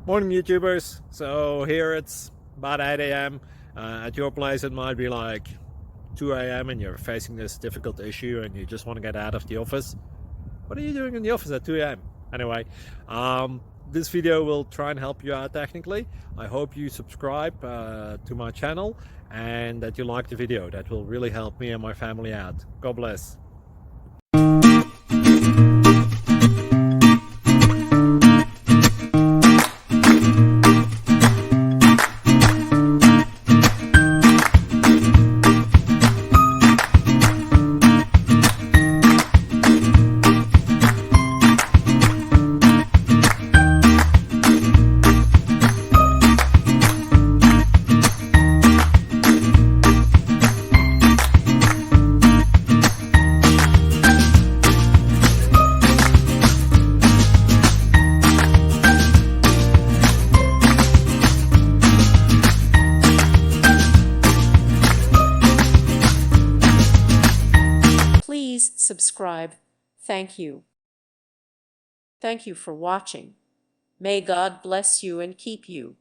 Morning YouTubers. So here it's about 8 a.m. At your place it might be like 2 a.m. and you're facing this difficult issue and you just want to get out of the office. What are you doing in the office at 2 a.m.? Anyway, this video will try and help you out technically. I hope you subscribe to my channel and that you like the video. That will really help me and my family out. God bless. Please subscribe. Thank you. Thank you for watching. May God bless you and keep you.